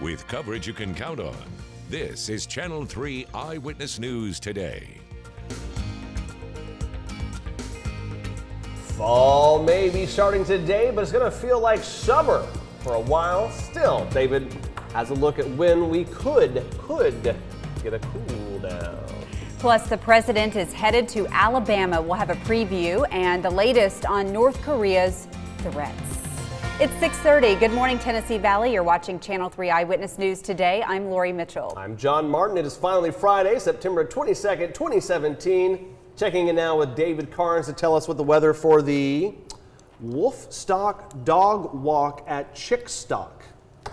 with coverage you can count on. This is Channel 3 Eyewitness News Today. Fall may be starting today, but it's going to feel like summer for a while still. David has a look at when we could get a cool down. Plus, the president is headed to Alabama. We'll have a preview and the latest on North Korea's threats. It's 6:30. Good morning, Tennessee Valley. You're watching Channel 3 Eyewitness News Today. I'm Lori Mitchell. I'm John Martin. It is finally Friday, September 22nd, 2017. Checking in now with David Carnes to tell us what the weather for the Wolfstock Dog Walk at Chickstock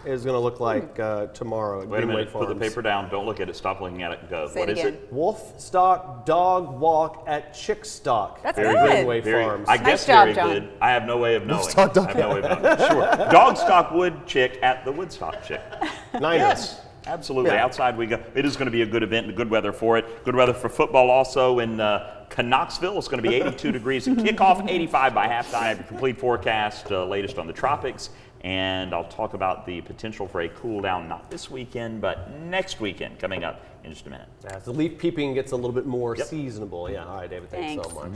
is going to look like tomorrow. Wait a minute, put the paper down. Don't look at it. Stop looking at it and go. What is it? Wolfstock Dog Walk at Chickstock. That's good. Greenway Farms. I guess job, very John. good. I have no way of knowing. Wolfstock Dog. I have no way of knowing. Sure. Dogstock Wood Chick at the Woodstock Chick. Niners. Yes. Absolutely. Yeah. Outside we go. It is going to be a good event and good weather for it. Good weather for football also in Knoxville. It's going to be 82 degrees at kickoff, 85 by halftime. Complete forecast, latest on the tropics. And I'll talk about the potential for a cool down, not this weekend, but next weekend coming up in just a minute. As the leaf peeping gets a little bit more seasonable. Yeah. All right, David. Thanks so much.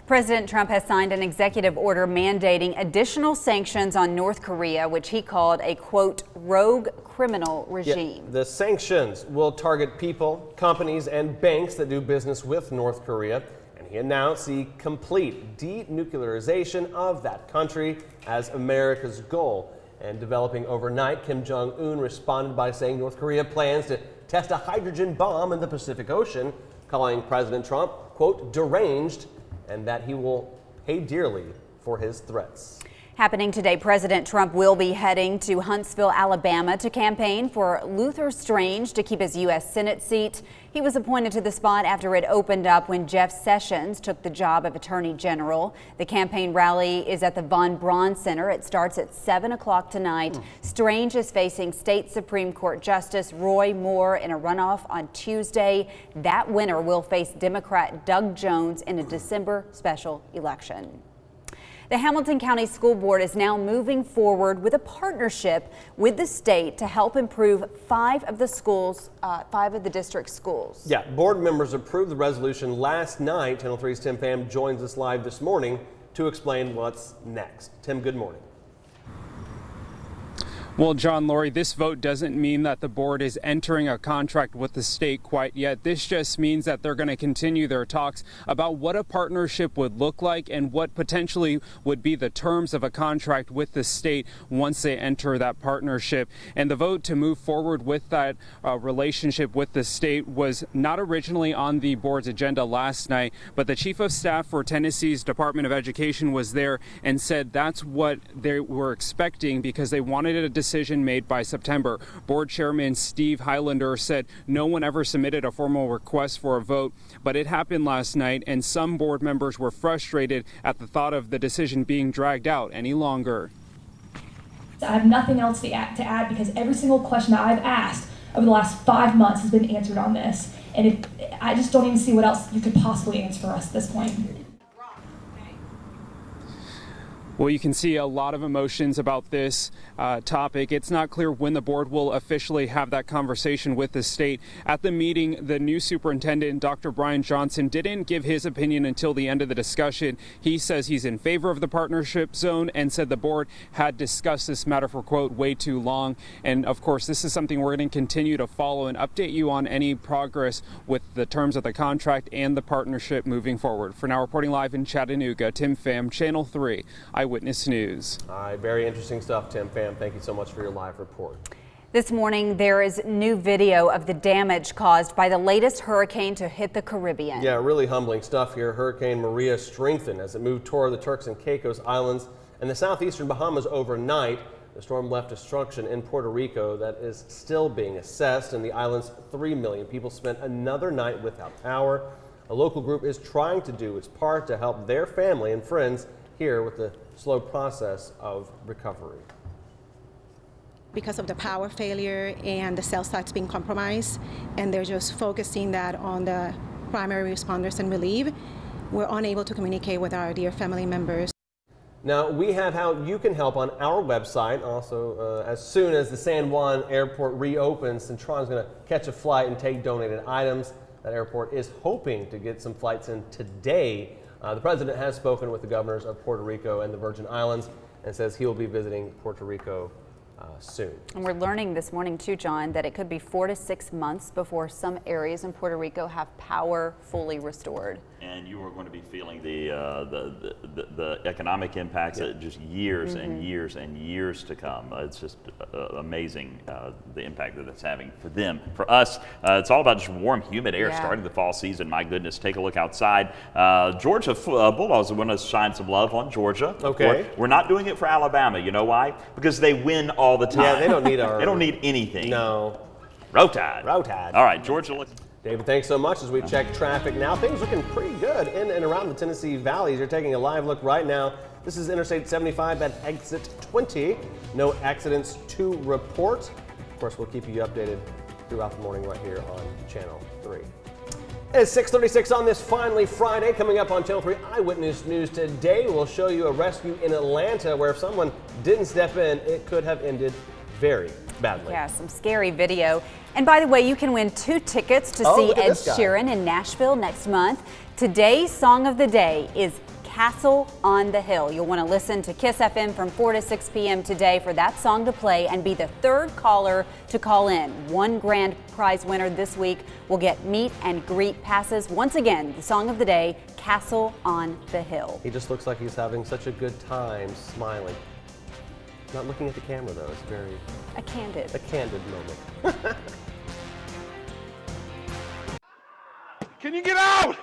President Trump has signed an executive order mandating additional sanctions on North Korea, which he called a, quote, rogue criminal regime. Yeah, the sanctions will target people, companies, and banks that do business with North Korea. And he announced the complete denuclearization of that country as America's goal. And developing overnight, Kim Jong-un responded by saying North Korea plans to test a hydrogen bomb in the Pacific Ocean, calling President Trump, quote, deranged, and that he will pay dearly for his threats. Happening today, President Trump will be heading to Huntsville, Alabama to campaign for Luther Strange to keep his U.S. Senate seat. He was appointed to the spot after it opened up when Jeff Sessions took the job of Attorney General. The campaign rally is at the Von Braun Center. It starts at 7 o'clock tonight. Strange is facing State Supreme Court Justice Roy Moore in a runoff on Tuesday. That winner will face Democrat Doug Jones in a December special election. The Hamilton County School Board is now moving forward with a partnership with the state to help improve five of the district's schools. Yeah, board members approved the resolution last night. Channel 3's Tim Pham joins us live this morning to explain what's next. Tim, good morning. Well, John, Lori, this vote doesn't mean that the board is entering a contract with the state quite yet. This just means that they're going to continue their talks about what a partnership would look like and what potentially would be the terms of a contract with the state once they enter that partnership. And the vote to move forward with that relationship with the state was not originally on the board's agenda last night, but the chief of staff for Tennessee's Department of Education was there and said that's what they were expecting because they wanted a decision made by September. Board Chairman Steve Highlander said no one ever submitted a formal request for a vote, but it happened last night, and some board members were frustrated at the thought of the decision being dragged out any longer. I have nothing else to add because every single question that I've asked over the last 5 months has been answered on this, and I just don't even see what else you could possibly answer for us at this point. Well, you can see a lot of emotions about this topic. It's not clear when the board will officially have that conversation with the state. At the meeting, the new superintendent, Dr. Brian Johnson, didn't give his opinion until the end of the discussion. He says he's in favor of the partnership zone and said the board had discussed this matter for, quote, way too long. And of course, this is something we're going to continue to follow and update you on any progress with the terms of the contract and the partnership moving forward. For now, reporting live in Chattanooga, Tim Pham, Channel 3 Eyewitness News. All right, very interesting stuff, Tim Pham. Thank you so much for your live report. This morning, there is new video of the damage caused by the latest hurricane to hit the Caribbean. Yeah, really humbling stuff here. Hurricane Maria strengthened as it moved toward the Turks and Caicos Islands and the southeastern Bahamas overnight. The storm left destruction in Puerto Rico that is still being assessed. In the island's 3 million people spent another night without power. A local group is trying to do its part to help their family and friends here with the slow process of recovery. Because of the power failure and the cell sites being compromised, and they're just focusing that on the primary responders and relief, we're unable to communicate with our dear family members. Now, we have how you can help on our website. Also, as soon as the San Juan Airport reopens, Centron's going to catch a flight and take donated items. That airport is hoping to get some flights in today. The president has spoken with the governors of Puerto Rico and the Virgin Islands and says he will be visiting Puerto Rico soon. And we're learning this morning too, John, that it could be 4 to 6 months before some areas in Puerto Rico have power fully restored. And you are going to be feeling the economic impacts just years and years and years to come. It's just amazing the impact that it's having for them. For us, it's all about just warm, humid air starting the fall season. My goodness, take a look outside. Georgia Bulldogs want to shine some love on Georgia. Okay. We're not doing it for Alabama. You know why? Because they win all the time. Yeah, they don't need our... They don't need anything. No. Row Tide. Row Tide. All right, Georgia looks... David, thanks so much. As we check traffic now, things looking pretty good in and around the Tennessee valleys. You're taking a live look right now. This is Interstate 75 at exit 20. No accidents to report. Of course, we'll keep you updated throughout the morning right here on Channel 3. It's 6:36 on this finally Friday. Coming up on Channel 3 Eyewitness News today, we'll show you a rescue in Atlanta where if someone didn't step in, it could have ended very badly. Yeah, some scary video. And by the way, you can win 2 tickets to see Ed Sheeran in Nashville next month. Today's song of the day is Castle on the Hill. You'll want to listen to Kiss FM from 4 to 6 p.m. today for that song to play and be the 3rd caller to call in. 1 grand prize winner this week will get meet and greet passes. Once again, the song of the day, Castle on the Hill. He just looks like he's having such a good time smiling. Not looking at the camera though, it's very... A candid moment. Can you get out?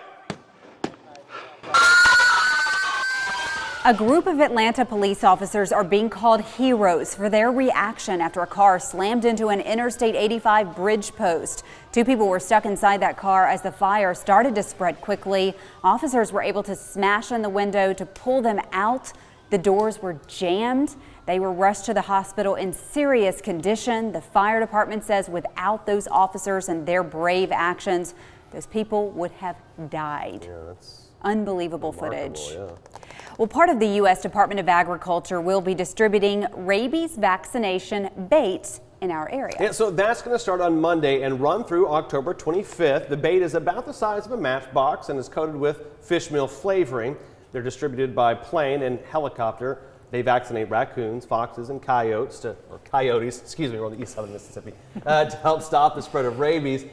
A group of Atlanta police officers are being called heroes for their reaction after a car slammed into an Interstate 85 bridge post. 2 people were stuck inside that car as the fire started to spread quickly. Officers were able to smash in the window to pull them out. The doors were jammed. They were rushed to the hospital in serious condition. The fire department says without those officers and their brave actions, those people would have died. Yeah, that's unbelievable footage. Yeah. Well, part of the U.S. Department of Agriculture will be distributing rabies vaccination baits in our area. Yeah, so that's going to start on Monday and run through October 25th. The bait is about the size of a matchbox and is coated with fish meal flavoring. They're distributed by plane and helicopter. They vaccinate raccoons, foxes, and coyotes, we're on the east side of Mississippi, to help stop the spread of rabies.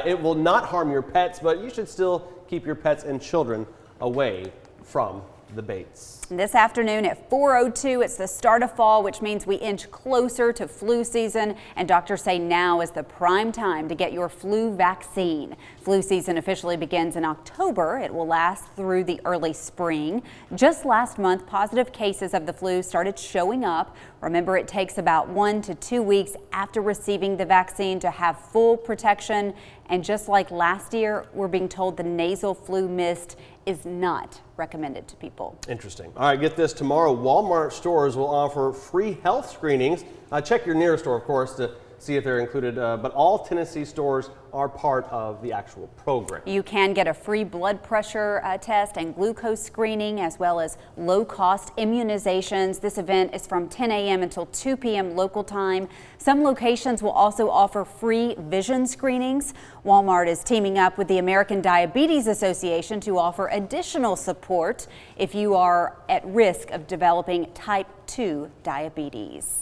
It will not harm your pets, but you should still keep your pets and children away from the baits. This afternoon at 4:02, it's the start of fall, which means we inch closer to flu season, and doctors say now is the prime time to get your flu vaccine. Flu season officially begins in October. It will last through the early spring. Just last month, positive cases of the flu started showing up. Remember, it takes about 1 to 2 weeks after receiving the vaccine to have full protection. And just like last year, we're being told the nasal flu mist is not recommended to people. Interesting. All right, get this. Tomorrow, Walmart stores will offer free health screenings. Check your nearest store, of course, to see if they're included, but all Tennessee stores are part of the actual program. You can get a free blood pressure test and glucose screening, as well as low-cost immunizations. This event is from 10 a.m. until 2 p.m. local time. Some locations will also offer free vision screenings. Walmart is teaming up with the American Diabetes Association to offer additional support if you are at risk of developing type 2 diabetes.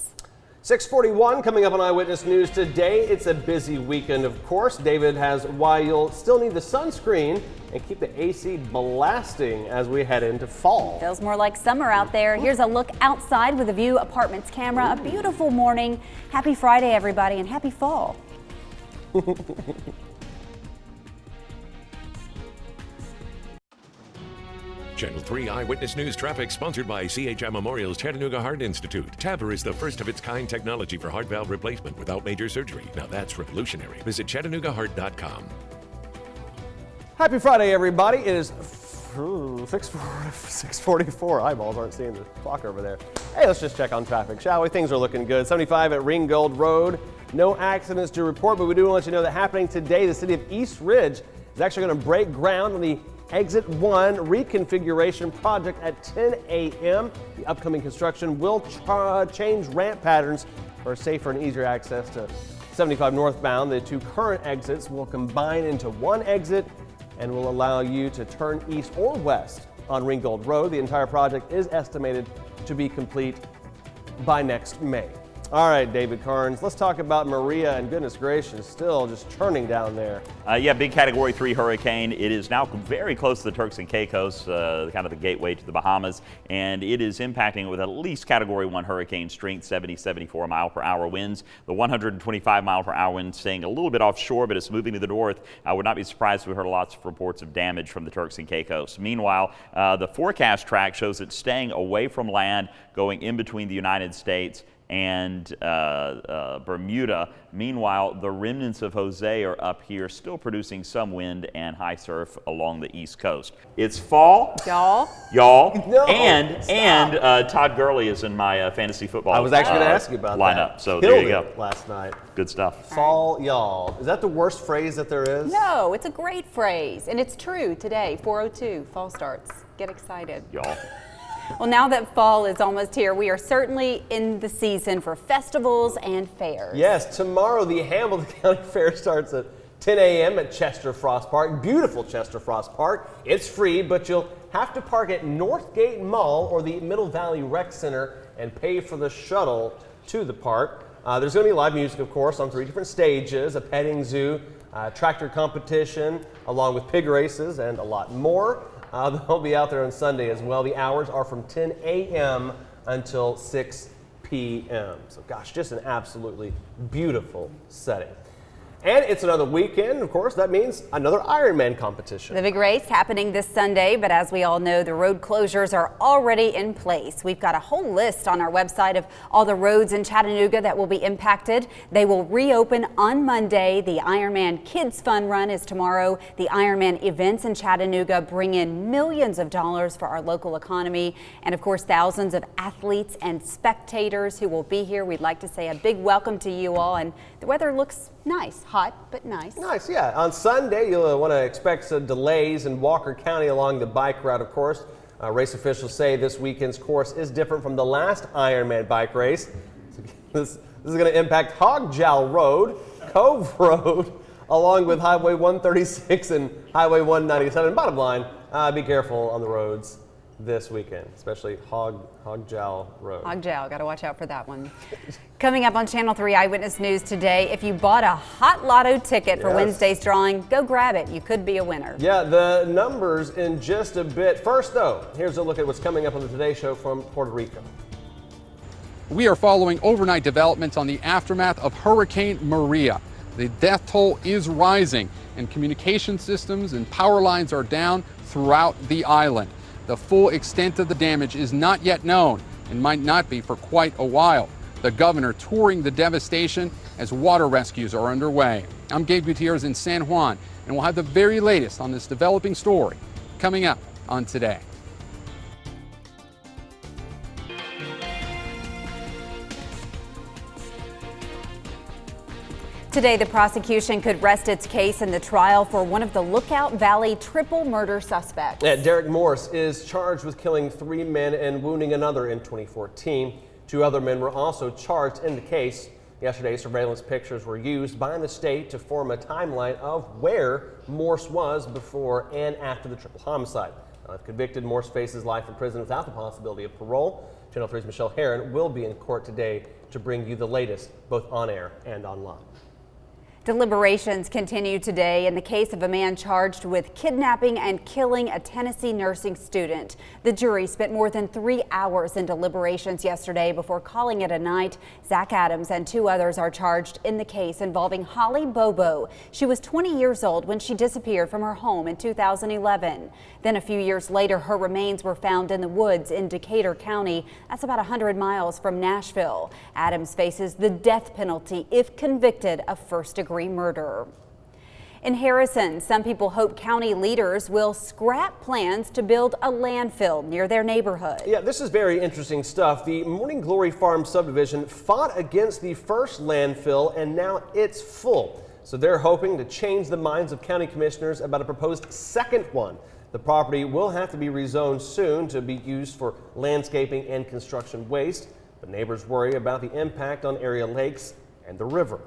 6:41 coming up on Eyewitness News today. It's a busy weekend, of course. David has why you'll still need the sunscreen and keep the AC blasting as we head into fall. Feels more like summer out there. Here's a look outside with a View Apartments camera. A beautiful morning. Happy Friday, everybody, and happy fall. Channel 3 Eyewitness News traffic sponsored by CHI Memorial's Chattanooga Heart Institute. TAVR is the first of its kind technology for heart valve replacement without major surgery. Now that's revolutionary. Visit ChattanoogaHeart.com. Happy Friday, everybody. It is 6:44. Eyeballs aren't seeing the clock over there. Hey, let's just check on traffic, shall we? Things are looking good. 75 at Ringgold Road. No accidents to report, but we do want to let you know that happening today, the city of East Ridge is actually going to break ground on the Exit 1 reconfiguration project at 10 a.m. The upcoming construction will change ramp patterns for safer and easier access to 75 northbound. The two current exits will combine into one exit and will allow you to turn east or west on Ringgold Road. The entire project is estimated to be complete by next May. All right, David Carnes, let's talk about Maria, and goodness gracious, still just churning down there. Yeah, big Category 3 hurricane. It is now very close to the Turks and Caicos, kind of the gateway to the Bahamas, and it is impacting with at least Category 1 hurricane strength, 70, 74 mile per hour winds. The 125 mile per hour wind staying a little bit offshore, but it's moving to the north. I would not be surprised if we heard lots of reports of damage from the Turks and Caicos. Meanwhile, the forecast track shows it staying away from land, going in between the United States and Bermuda. Meanwhile, the remnants of Jose are up here, still producing some wind and high surf along the east coast. It's fall, y'all, No, and Todd Gurley is in my fantasy football. I was actually going to ask you about lineup. that. So Killed there you go. Last night. Good stuff. Fall, y'all. Is that the worst phrase that there is? No, it's a great phrase, and it's true today. 4:02, fall starts. Get excited, y'all. Well, now that fall is almost here, we are certainly in the season for festivals and fairs. Yes, tomorrow the Hamilton County Fair starts at 10 a.m. at Chester Frost Park. Beautiful Chester Frost Park. It's free, but you'll have to park at Northgate Mall or the Middle Valley Rec Center and pay for the shuttle to the park. There's going to be live music, of course, on 3 different stages, a petting zoo, tractor competition, along with pig races and a lot more. They'll be out there on Sunday as well. The hours are from 10 a.m. until 6 p.m. So gosh, just an absolutely beautiful setting. And it's another weekend, of course. That means another Ironman competition. The big race happening this Sunday, but as we all know, the road closures are already in place. We've got a whole list on our website of all the roads in Chattanooga that will be impacted. They will reopen on Monday. The Ironman Kids Fun Run is tomorrow. The Ironman events in Chattanooga bring in millions of dollars for our local economy. And of course, thousands of athletes and spectators who will be here. We'd like to say a big welcome to you all. And the weather looks nice, hot, but nice. Nice, yeah. On Sunday, you'll want to expect some delays in Walker County along the bike route, of course. Race officials say this weekend's course is different from the last Ironman bike race. This is going to impact Hogjowl Road, Cove Road, along with Highway 136 and Highway 197. Bottom line, be careful on the roads this weekend, especially Hogjowl Road. Hogjowl, got to watch out for that one. Coming up on Channel 3 Eyewitness News today, if you bought a hot lotto ticket for Wednesday's drawing, go grab it. You could be a winner. Yeah, the numbers in just a bit. First, though, here's a look at what's coming up on the Today Show from Puerto Rico. We are following overnight developments on the aftermath of Hurricane Maria. The death toll is rising, and communication systems and power lines are down throughout the island. The full extent of the damage is not yet known and might not be for quite a while. The governor touring the devastation as water rescues are underway. I'm Gabe Gutierrez in San Juan, and we'll have the very latest on this developing story coming up on Today. Today, the prosecution could rest its case in the trial for one of the Lookout Valley triple murder suspects. Derek Morse is charged with killing 3 men and wounding another in 2014. 2 other men were also charged in the case. Yesterday, surveillance pictures were used by the state to form a timeline of where Morse was before and after the triple homicide. If convicted, Morse faces life in prison without the possibility of parole. Channel 3's Michelle Herron will be in court today to bring you the latest, both on air and online. Deliberations continue today in the case of a man charged with kidnapping and killing a Tennessee nursing student. The jury spent more than 3 hours in deliberations yesterday before calling it a night. Zach Adams and 2 others are charged in the case involving Holly Bobo. She was 20 years old when she disappeared from her home in 2011. Then a few years later, her remains were found in the woods in Decatur County. That's about 100 miles from Nashville. Adams faces the death penalty if convicted of first-degree murder. In Harrison, some people hope county leaders will scrap plans to build a landfill near their neighborhood. Yeah, this is very interesting stuff. The Morning Glory Farm subdivision fought against the first landfill, and now it's full. So they're hoping to change the minds of county commissioners about a proposed second one. The property will have to be rezoned soon to be used for landscaping and construction waste, but neighbors worry about the impact on area lakes and the river.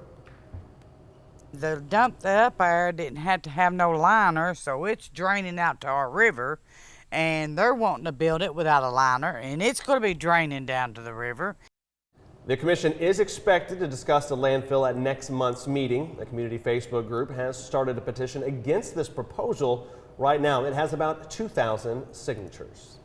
The dump up there didn't have to have no liner, so it's draining out to our river, and they're wanting to build it without a liner, and it's going to be draining down to the river. The commission is expected to discuss the landfill at next month's meeting. The community Facebook group has started a petition against this proposal. Right now, it has about 2,000 signatures.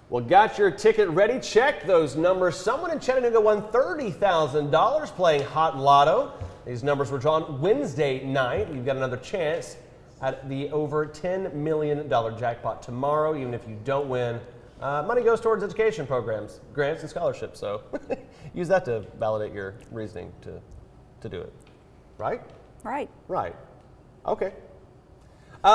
Well, got your ticket ready? Check those numbers. Someone in Chattanooga won $30,000 playing Hot Lotto. These numbers were drawn Wednesday night. You've got another chance at the over $10 million jackpot tomorrow. Even if you don't win, money goes towards education programs, grants, and scholarships. So use that to validate your reasoning to do it. Right? Right. Right. Okay.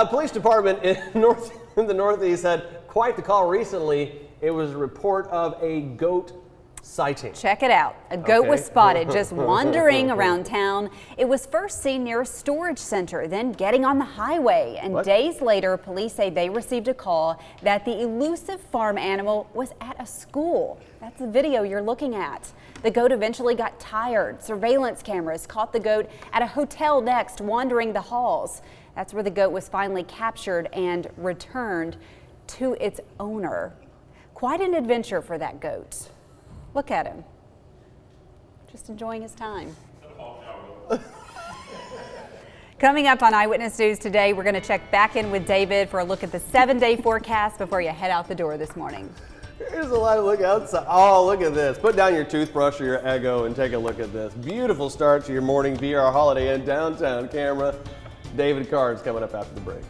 Police department in the Northeast had quite the call recently. It was a report of a goat sighting. Check it out. A goat was spotted just wandering around town. It was first seen near a storage center, then getting on the highway. And days later, police say they received a call that the elusive farm animal was at a school. That's the video you're looking at. The goat eventually got tired. Surveillance cameras caught the goat at a hotel next, wandering the halls. That's where the goat was finally captured and returned to its owner. Quite an adventure for that goat. Look at him, just enjoying his time. Coming up on Eyewitness News today, we're going to check back in with David for a look at the 7-day forecast before you head out the door this morning. Here's a live look outside. Oh, look at this. Put down your toothbrush or your Eggo and take a look at this. Beautiful start to your morning via our Holiday Inn downtown camera. David Card's coming up after the break.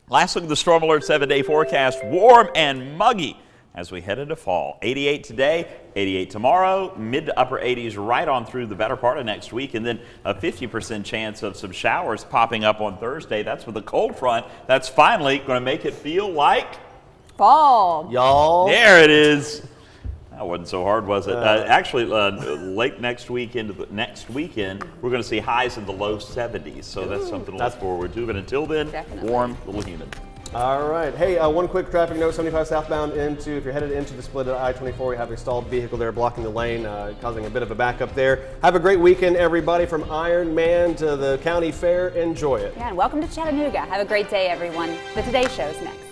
Last look at the Storm Alert 7-day forecast. Warm and muggy as we head into fall. 88 today, 88 tomorrow, mid to upper 80s right on through the better part of next week, and then a 50% chance of some showers popping up on Thursday. That's with a cold front. That's finally going to make it feel like fall. Y'all. There it is. That wasn't so hard, was it? Actually, late next week into the next weekend, we're going to see highs in the low 70s. So that's something to look forward to. But until then, warm, a little humid. All right. Hey, one quick traffic note. 75 southbound if you're headed into the split at I-24, you have a stalled vehicle there blocking the lane, causing a bit of a backup there. Have a great weekend, everybody, from Iron Man to the county fair. Enjoy it. Yeah, and welcome to Chattanooga. Have a great day, everyone. The Today Show's next.